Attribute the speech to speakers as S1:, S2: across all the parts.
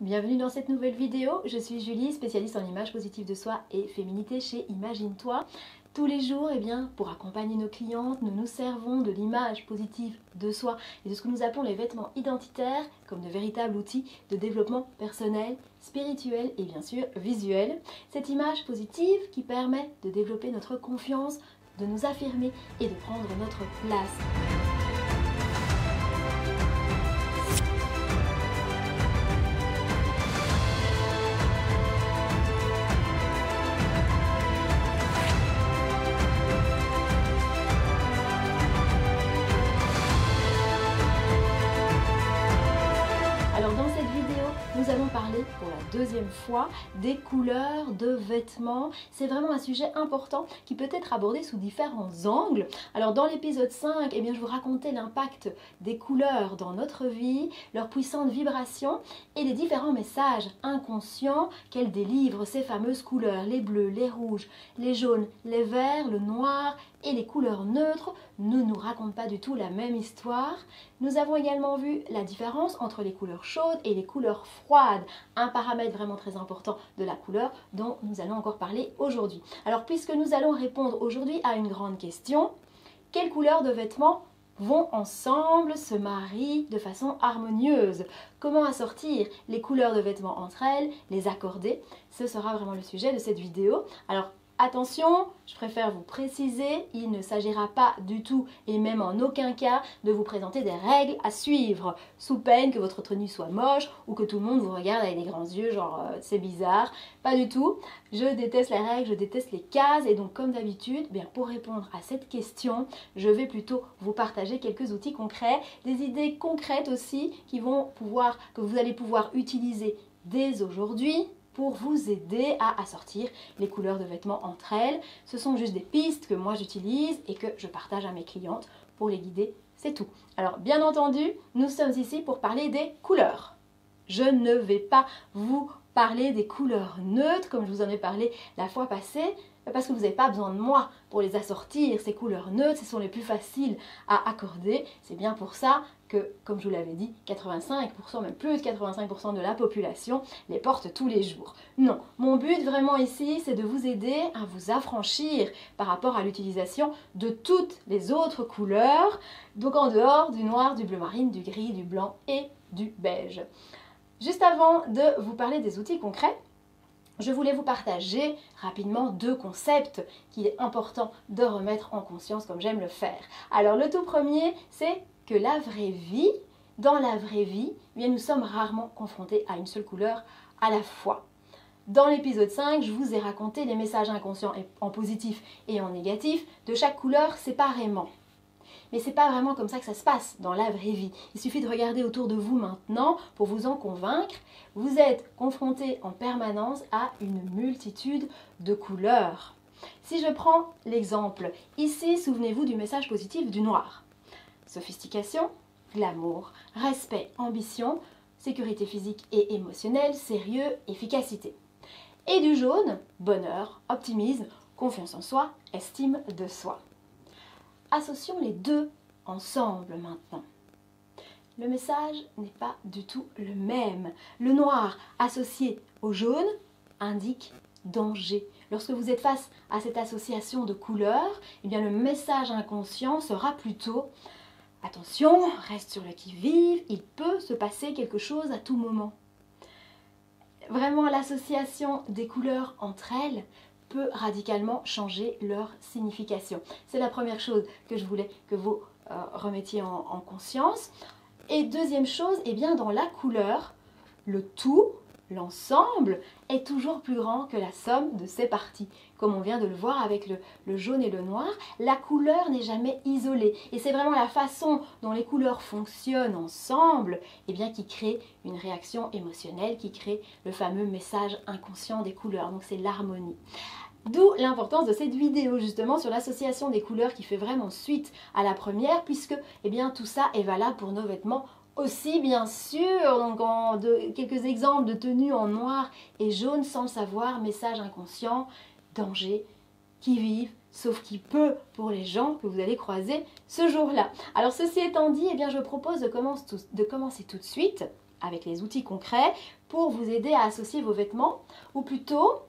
S1: Bienvenue dans cette nouvelle vidéo, je suis Julie, spécialiste en image positive de soi et féminité chez Imagine-toi. Tous les jours, pour accompagner nos clientes, nous nous servons de l'image positive de soi et de ce que nous appelons les vêtements identitaires comme de véritables outils de développement personnel, spirituel et bien sûr visuel. Cette image positive qui permet de développer notre confiance, de nous affirmer et de prendre notre place. Nous allons parler pour la deuxième fois des couleurs de vêtements. C'est vraiment un sujet important qui peut être abordé sous différents angles. Alors dans l'épisode 5, je vous racontais l'impact des couleurs dans notre vie, leur puissante vibration et les différents messages inconscients qu'elles délivrent, ces fameuses couleurs, les bleus, les rouges, les jaunes, les verts, le noir et les couleurs neutres ne nous racontent pas du tout la même histoire. Nous avons également vu la différence entre les couleurs chaudes et les couleurs froides, un paramètre vraiment très important de la couleur dont nous allons encore parler aujourd'hui. Alors puisque nous allons répondre aujourd'hui à une grande question, quelles couleurs de vêtements vont ensemble, se marient de façon harmonieuse? Comment assortir les couleurs de vêtements entre elles, les accorder? Ce sera vraiment le sujet de cette vidéo. Alors attention, je préfère vous préciser, il ne s'agira pas du tout et même en aucun cas de vous présenter des règles à suivre, sous peine que votre tenue soit moche ou que tout le monde vous regarde avec des grands yeux, genre c'est bizarre. Pas du tout, je déteste les règles, je déteste les cases et donc comme d'habitude, pour répondre à cette question, je vais plutôt vous partager quelques outils concrets, des idées concrètes aussi que vous allez pouvoir utiliser dès aujourd'hui pour vous aider à assortir les couleurs de vêtements entre elles. Ce sont juste des pistes que moi j'utilise et que je partage à mes clientes pour les guider, c'est tout. Alors bien entendu, nous sommes ici pour parler des couleurs. Je ne vais pas vous parler des couleurs neutres comme je vous en ai parlé la fois passée, parce que vous n'avez pas besoin de moi pour les assortir. Ces couleurs neutres, ce sont les plus faciles à accorder. C'est bien pour ça que, comme je vous l'avais dit, 85%, même plus de 85% de la population les porte tous les jours. Non, mon but vraiment ici, c'est de vous aider à vous affranchir par rapport à l'utilisation de toutes les autres couleurs, donc en dehors du noir, du bleu marine, du gris, du blanc et du beige. Juste avant de vous parler des outils concrets, je voulais vous partager rapidement deux concepts qu'il est important de remettre en conscience comme j'aime le faire. Alors le tout premier, c'est que dans la vraie vie, nous sommes rarement confrontés à une seule couleur à la fois. Dans l'épisode 5, je vous ai raconté les messages inconscients en positif et en négatif de chaque couleur séparément. Mais c'est pas vraiment comme ça que ça se passe dans la vraie vie. Il suffit de regarder autour de vous maintenant pour vous en convaincre. Vous êtes confronté en permanence à une multitude de couleurs. Si je prends l'exemple, ici, souvenez-vous du message positif du noir. Sophistication, glamour, respect, ambition, sécurité physique et émotionnelle, sérieux, efficacité. Et du jaune, bonheur, optimisme, confiance en soi, estime de soi. Associons les deux ensemble maintenant. Le message n'est pas du tout le même. Le noir associé au jaune indique danger. Lorsque vous êtes face à cette association de couleurs, le message inconscient sera plutôt attention, reste sur le qui-vive, il peut se passer quelque chose à tout moment. Vraiment, l'association des couleurs entre elles peut radicalement changer leur signification. C'est la première chose que je voulais que vous remettiez en conscience. Et deuxième chose, dans la couleur, le tout, l'ensemble, est toujours plus grand que la somme de ses parties. Comme on vient de le voir avec le jaune et le noir, la couleur n'est jamais isolée. Et c'est vraiment la façon dont les couleurs fonctionnent ensemble qui crée une réaction émotionnelle, qui crée le fameux message inconscient des couleurs. Donc c'est l'harmonie. D'où l'importance de cette vidéo justement sur l'association des couleurs qui fait vraiment suite à la première, puisque tout ça est valable pour nos vêtements aussi bien sûr. Donc quelques exemples de tenues en noir et jaune sans le savoir, message inconscient, danger, qui vive, sauf qui peut pour les gens que vous allez croiser ce jour-là. Alors ceci étant dit, je propose de commencer tout de suite avec les outils concrets pour vous aider à associer vos vêtements, ou plutôt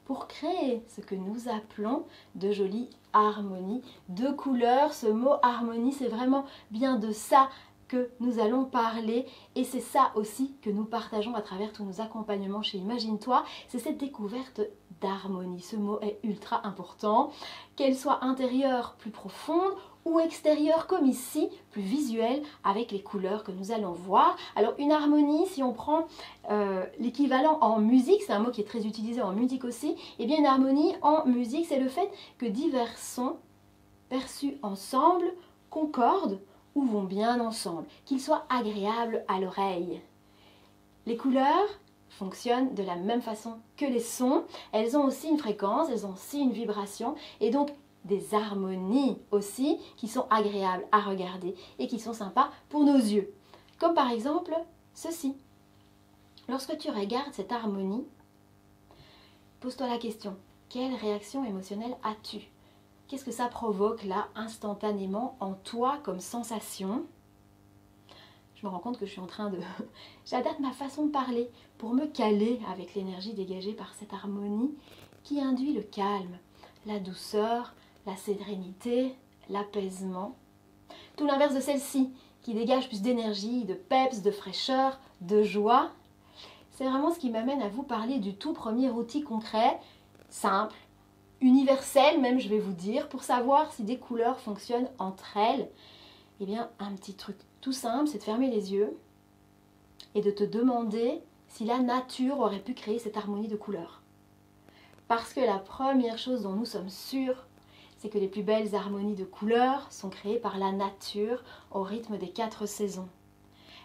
S1: pour créer ce que nous appelons de jolies harmonies de couleurs. Ce mot harmonie, c'est vraiment bien de ça que nous allons parler, et c'est ça aussi que nous partageons à travers tous nos accompagnements chez Imagine-toi, c'est cette découverte d'harmonie. Ce mot est ultra important, qu'elle soit intérieure, plus profonde, ou extérieure comme ici, plus visuelle avec les couleurs que nous allons voir. Alors une harmonie, si on prend l'équivalent en musique, c'est un mot qui est très utilisé en musique aussi, et bien une harmonie en musique, c'est le fait que divers sons perçus ensemble concordent ou vont bien ensemble, qu'ils soient agréables à l'oreille. Les couleurs fonctionnent de la même façon que les sons, elles ont aussi une fréquence, elles ont aussi une vibration, et donc des harmonies aussi qui sont agréables à regarder et qui sont sympas pour nos yeux. Comme par exemple ceci. Lorsque tu regardes cette harmonie, pose-toi la question, quelle réaction émotionnelle as-tu? Qu'est-ce que ça provoque là instantanément en toi comme sensation? Je me rends compte que je suis en train de... J'adapte ma façon de parler pour me caler avec l'énergie dégagée par cette harmonie qui induit le calme, la douceur, la sérénité, l'apaisement. Tout l'inverse de celle-ci, qui dégage plus d'énergie, de peps, de fraîcheur, de joie. C'est vraiment ce qui m'amène à vous parler du tout premier outil concret, simple, universel même, je vais vous dire, pour savoir si des couleurs fonctionnent entre elles. Eh bien, un petit truc tout simple, c'est de fermer les yeux et de te demander si la nature aurait pu créer cette harmonie de couleurs. Parce que la première chose dont nous sommes sûrs, c'est que les plus belles harmonies de couleurs sont créées par la nature au rythme des 4 saisons.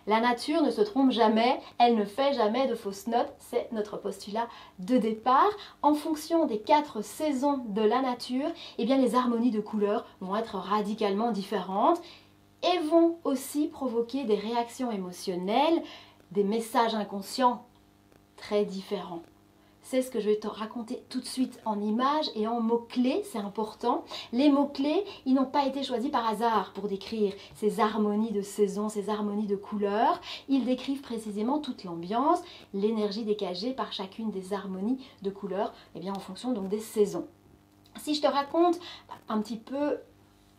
S1: La nature ne se trompe jamais, elle ne fait jamais de fausses notes, c'est notre postulat de départ. En fonction des 4 saisons de la nature, eh bien les harmonies de couleurs vont être radicalement différentes et vont aussi provoquer des réactions émotionnelles, des messages inconscients très différents. C'est ce que je vais te raconter tout de suite en images et en mots-clés, c'est important. Les mots-clés, ils n'ont pas été choisis par hasard pour décrire ces harmonies de saison, ces harmonies de couleurs. Ils décrivent précisément toute l'ambiance, l'énergie dégagée par chacune des harmonies de couleurs, eh bien en fonction donc des saisons. Si je te raconte un petit peu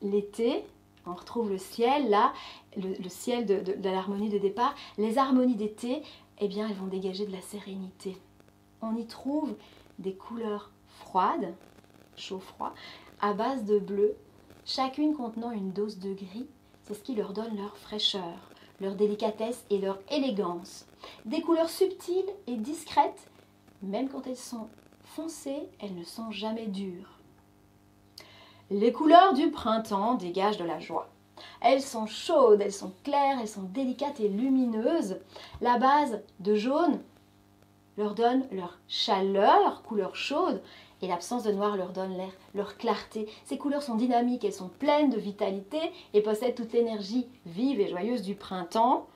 S1: l'été, on retrouve le ciel là, le ciel de l'harmonie de départ. Les harmonies d'été, eh bien elles vont dégager de la sérénité. On y trouve des couleurs froides, chaud-froid, à base de bleu, chacune contenant une dose de gris. C'est ce qui leur donne leur fraîcheur, leur délicatesse et leur élégance. Des couleurs subtiles et discrètes, même quand elles sont foncées, elles ne sont jamais dures. Les couleurs du printemps dégagent de la joie. Elles sont chaudes, elles sont claires, elles sont délicates et lumineuses. La base de jaune leur donne leur chaleur, couleur chaude, et l'absence de noir leur donne leur clarté. Ces couleurs sont dynamiques, elles sont pleines de vitalité et possèdent toute l'énergie vive et joyeuse du printemps.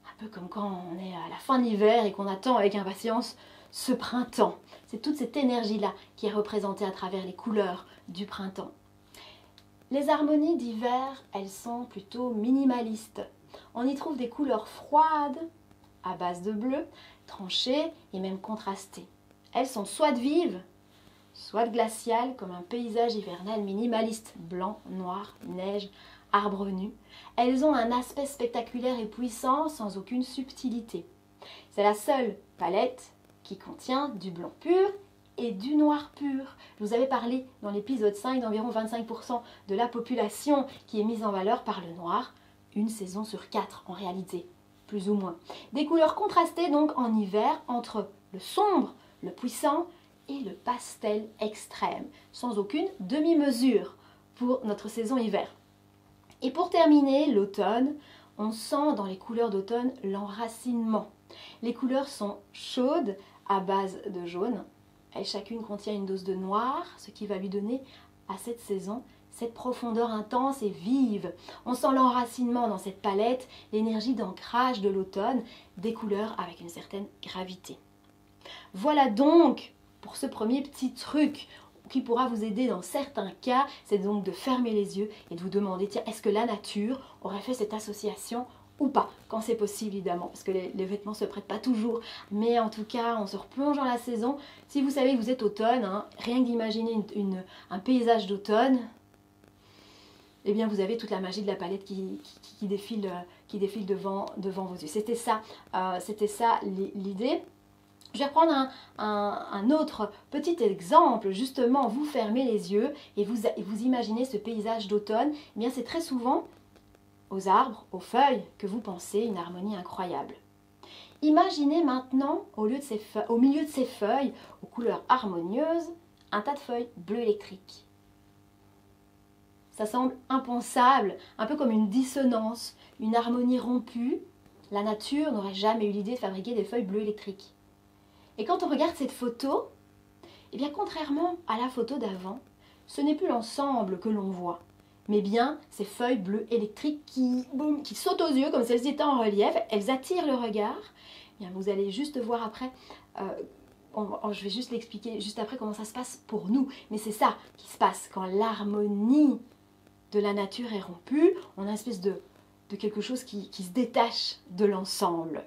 S1: Un peu comme quand on est à la fin de l'hiver et qu'on attend avec impatience ce printemps. C'est toute cette énergie-là qui est représentée à travers les couleurs du printemps. Les harmonies d'hiver, elles sont plutôt minimalistes. On y trouve des couleurs froides, à base de bleu, tranchées et même contrastées. Elles sont soit vives, soit glaciales, comme un paysage hivernal minimaliste, blanc, noir, neige, arbres nus. Elles ont un aspect spectaculaire et puissant, sans aucune subtilité. C'est la seule palette qui contient du blanc pur et du noir pur. Je vous avais parlé dans l'épisode 5 d'environ 25% de la population qui est mise en valeur par le noir, une saison sur 4 en réalité. Plus ou moins. Des couleurs contrastées donc en hiver entre le sombre, le puissant et le pastel extrême, sans aucune demi-mesure pour notre saison hiver. Et pour terminer, l'automne, on sent dans les couleurs d'automne l'enracinement. Les couleurs sont chaudes à base de jaune. Elle chacune contient une dose de noir, ce qui va lui donner à cette saison cette profondeur intense et vive. On sent l'enracinement dans cette palette, l'énergie d'ancrage de l'automne, des couleurs avec une certaine gravité. Voilà donc pour ce premier petit truc qui pourra vous aider dans certains cas, c'est donc de fermer les yeux et de vous demander, tiens, est-ce que la nature aurait fait cette association ou pas, quand c'est possible évidemment, parce que les vêtements ne se prêtent pas toujours, mais en tout cas on se replonge dans la saison. Si vous savez que vous êtes automne, hein, rien que d'imaginer un paysage d'automne, eh bien vous avez toute la magie de la palette qui défile devant vos yeux. C'était ça l'idée. Je vais reprendre un autre petit exemple, justement, vous fermez les yeux et vous imaginez ce paysage d'automne. Eh bien, c'est très souvent aux arbres, aux feuilles, que vous pensez une harmonie incroyable. Imaginez maintenant, au milieu de ces feuilles, aux couleurs harmonieuses, un tas de feuilles bleues électriques. Ça semble impensable, un peu comme une dissonance, une harmonie rompue. La nature n'aurait jamais eu l'idée de fabriquer des feuilles bleues électriques. Et quand on regarde cette photo, eh bien contrairement à la photo d'avant, ce n'est plus l'ensemble que l'on voit, mais bien ces feuilles bleues électriques qui sautent aux yeux comme si elles étaient en relief, elles attirent le regard. Eh bien, vous allez juste voir après, je vais juste l'expliquer juste après comment ça se passe pour nous, mais c'est ça qui se passe quand l'harmonie de la nature est rompue, on a une espèce de quelque chose qui se détache de l'ensemble.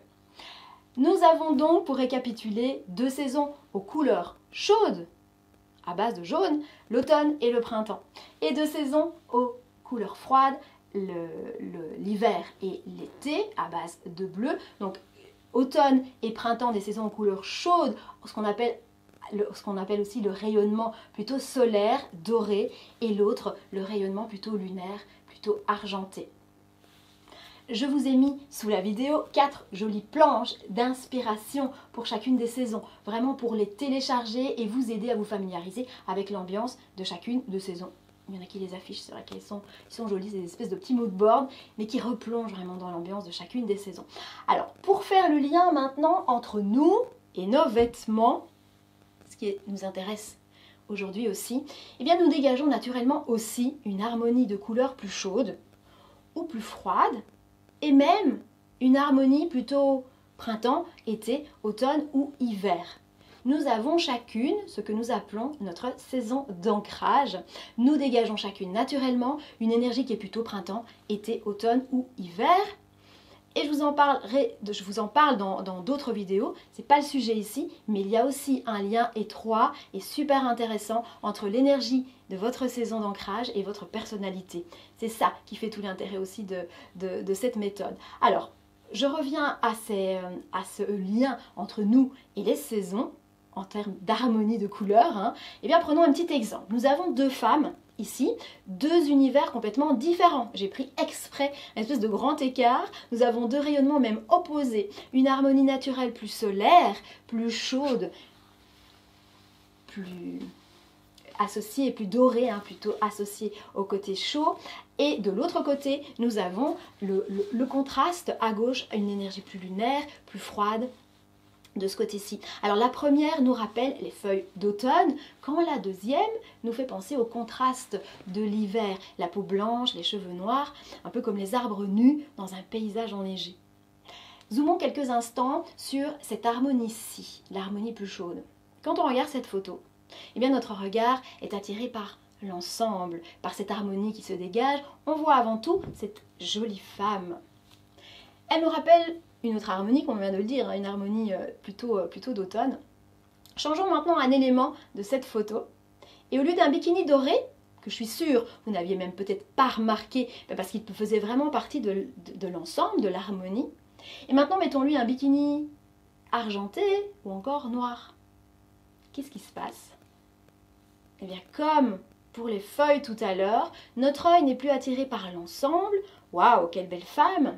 S1: Nous avons donc, pour récapituler, 2 saisons aux couleurs chaudes, à base de jaune, l'automne et le printemps. Et 2 saisons aux couleurs froides, l'hiver et l'été, à base de bleu. Donc automne et printemps, des saisons aux couleurs chaudes, ce qu'on appelle aussi le rayonnement plutôt solaire, doré, et l'autre, le rayonnement plutôt lunaire, plutôt argenté. Je vous ai mis sous la vidéo 4 jolies planches d'inspiration pour chacune des saisons, vraiment pour les télécharger et vous aider à vous familiariser avec l'ambiance de chacune de saisons. Il y en a qui les affichent, c'est vrai qu'elles sont jolies, c'est des espèces de petits mood boards, mais qui replongent vraiment dans l'ambiance de chacune des saisons. Alors, pour faire le lien maintenant entre nous et nos vêtements, ce qui nous intéresse aujourd'hui aussi, eh bien nous dégageons naturellement aussi une harmonie de couleurs plus chaudes ou plus froides, et même une harmonie plutôt printemps, été, automne ou hiver. Nous avons chacune ce que nous appelons notre saison d'ancrage. Nous dégageons chacune naturellement une énergie qui est plutôt printemps, été, automne ou hiver. Et je vous en parle dans d'autres vidéos, c'est pas le sujet ici, mais il y a aussi un lien étroit et super intéressant entre l'énergie de votre saison d'ancrage et votre personnalité. C'est ça qui fait tout l'intérêt aussi de cette méthode. Alors, je reviens à ce lien entre nous et les saisons, en termes d'harmonie de couleurs. Hein. Eh bien, prenons un petit exemple. Nous avons 2 femmes ici, 2 univers complètement différents. J'ai pris exprès une espèce de grand écart. Nous avons 2 rayonnements même opposés. Une harmonie naturelle plus solaire, plus chaude, plus associée, plus dorée, hein, plutôt associée au côté chaud. Et de l'autre côté, nous avons le contraste à gauche, une énergie plus lunaire, plus froide, de ce côté-ci. Alors la première nous rappelle les feuilles d'automne, quand la deuxième nous fait penser au contraste de l'hiver, la peau blanche, les cheveux noirs, un peu comme les arbres nus dans un paysage enneigé. Zoomons quelques instants sur cette harmonie-ci, l'harmonie plus chaude. Quand on regarde cette photo, eh bien notre regard est attiré par l'ensemble, par cette harmonie qui se dégage. On voit avant tout cette jolie femme. Elle nous rappelle une autre harmonie, comme on vient de le dire, une harmonie plutôt d'automne. Changeons maintenant un élément de cette photo. Et au lieu d'un bikini doré, que je suis sûre, vous n'aviez même peut-être pas remarqué, parce qu'il faisait vraiment partie de l'ensemble, de l'harmonie, et maintenant mettons-lui un bikini argenté ou encore noir. Qu'est-ce qui se passe? Eh bien, comme pour les feuilles tout à l'heure, notre œil n'est plus attiré par l'ensemble, waouh, quelle belle femme,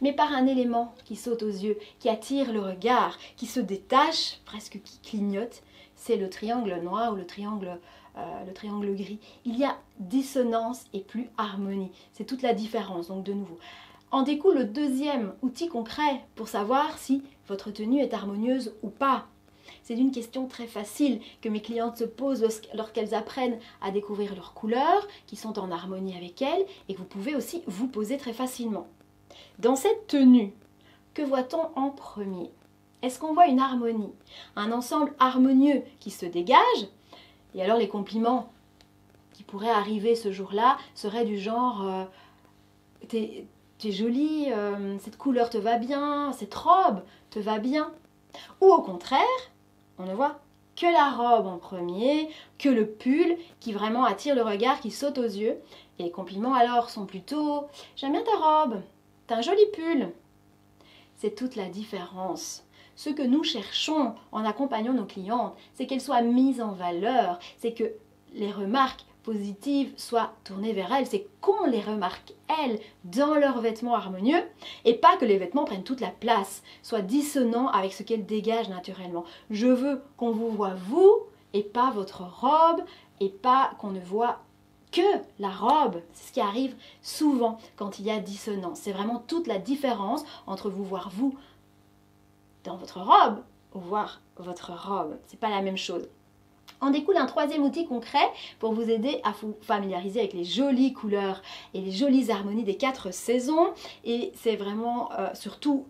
S1: mais par un élément qui saute aux yeux, qui attire le regard, qui se détache, presque qui clignote, c'est le triangle noir ou le triangle gris. Il y a dissonance et plus harmonie, c'est toute la différence, donc de nouveau. En découle le deuxième outil concret pour savoir si votre tenue est harmonieuse ou pas. C'est une question très facile que mes clientes se posent lorsqu'elles apprennent à découvrir leurs couleurs, qui sont en harmonie avec elles, et que vous pouvez aussi vous poser très facilement. Dans cette tenue, que voit-on en premier? Est-ce qu'on voit une harmonie? Un ensemble harmonieux qui se dégage? Et alors les compliments qui pourraient arriver ce jour-là seraient du genre tu es jolie, cette couleur te va bien, cette robe te va bien. Ou au contraire, on ne voit que la robe en premier, que le pull qui vraiment attire le regard, qui saute aux yeux. Et les compliments alors sont plutôt « j'aime bien ta robe, t'as un joli pull ». C'est toute la différence. Ce que nous cherchons en accompagnant nos clientes, c'est qu'elles soient mises en valeur, c'est que les remarques positives soient tournées vers elles, c'est qu'on les remarque elles dans leurs vêtements harmonieux et pas que les vêtements prennent toute la place, soient dissonants avec ce qu'elles dégagent naturellement. Je veux qu'on vous voit vous et pas votre robe et pas qu'on ne voit que la robe. C'est ce qui arrive souvent quand il y a dissonance. C'est vraiment toute la différence entre vous voir vous dans votre robe ou voir votre robe. C'est pas la même chose. En découle un troisième outil concret pour vous aider à vous familiariser avec les jolies couleurs et les jolies harmonies des 4 saisons. Et c'est vraiment surtout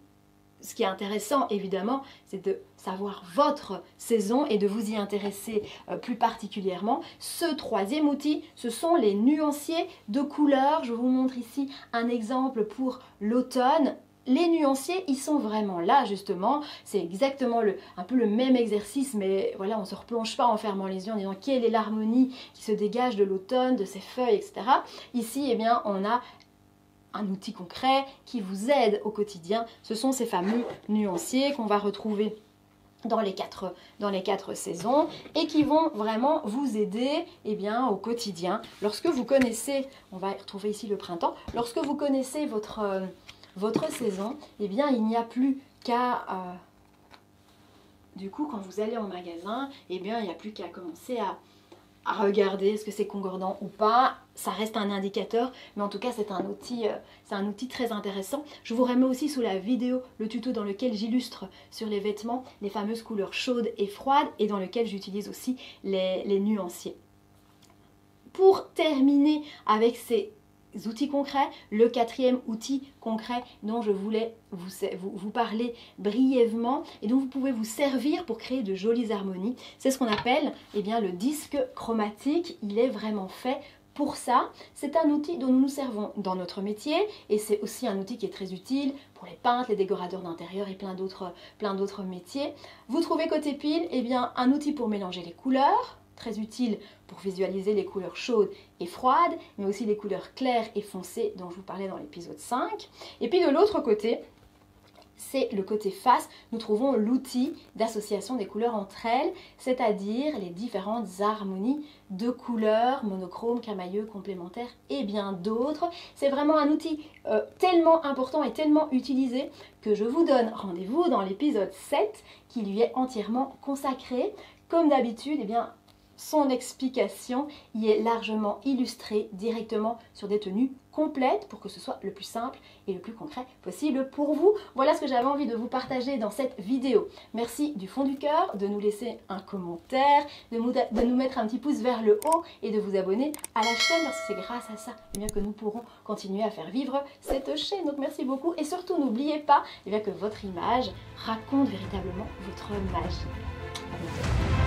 S1: ce qui est intéressant évidemment, c'est de savoir votre saison et de vous y intéresser plus particulièrement. Ce troisième outil, ce sont les nuanciers de couleurs. Je vous montre ici un exemple pour l'automne. Les nuanciers, ils sont vraiment là justement, c'est exactement un peu le même exercice, mais voilà, on ne se replonge pas en fermant les yeux en disant quelle est l'harmonie qui se dégage de l'automne, de ses feuilles, etc. Ici, eh bien, on a un outil concret qui vous aide au quotidien, ce sont ces fameux nuanciers qu'on va retrouver dans les quatre saisons et qui vont vraiment vous aider eh bien, au quotidien. Lorsque vous connaissez, on va retrouver ici le printemps, lorsque vous connaissez votre saison, eh bien il n'y a plus qu'à, du coup quand vous allez en magasin, eh bien il n'y a plus qu'à commencer à regarder est-ce que c'est concordant ou pas. Ça reste un indicateur, mais en tout cas c'est un outil très intéressant. Je vous remets aussi sous la vidéo le tuto dans lequel j'illustre sur les vêtements les fameuses couleurs chaudes et froides et dans lequel j'utilise aussi les nuanciers. Pour terminer avec ces outils concrets, le quatrième outil concret dont je voulais vous parler brièvement et dont vous pouvez vous servir pour créer de jolies harmonies, c'est ce qu'on appelle eh bien, le disque chromatique. Il est vraiment fait pour ça. C'est un outil dont nous nous servons dans notre métier et c'est aussi un outil qui est très utile pour les peintres, les décorateurs d'intérieur et plein d'autres métiers. Vous trouvez côté pile eh bien, un outil pour mélanger les couleurs, très utile pour visualiser les couleurs chaudes et froides, mais aussi les couleurs claires et foncées dont je vous parlais dans l'épisode 5. Et puis de l'autre côté, c'est le côté face, nous trouvons l'outil d'association des couleurs entre elles, c'est-à-dire les différentes harmonies de couleurs, monochromes, crémailleux, complémentaires et bien d'autres. C'est vraiment un outil tellement important et tellement utilisé que je vous donne rendez-vous dans l'épisode 7 qui lui est entièrement consacré. Comme d'habitude, eh bien, son explication y est largement illustrée directement sur des tenues complètes pour que ce soit le plus simple et le plus concret possible pour vous. Voilà ce que j'avais envie de vous partager dans cette vidéo. Merci du fond du cœur de nous laisser un commentaire, de nous mettre un petit pouce vers le haut et de vous abonner à la chaîne parce que c'est grâce à ça eh bien, que nous pourrons continuer à faire vivre cette chaîne. Donc merci beaucoup et surtout n'oubliez pas eh bien, que votre image raconte véritablement votre magie. À bientôt.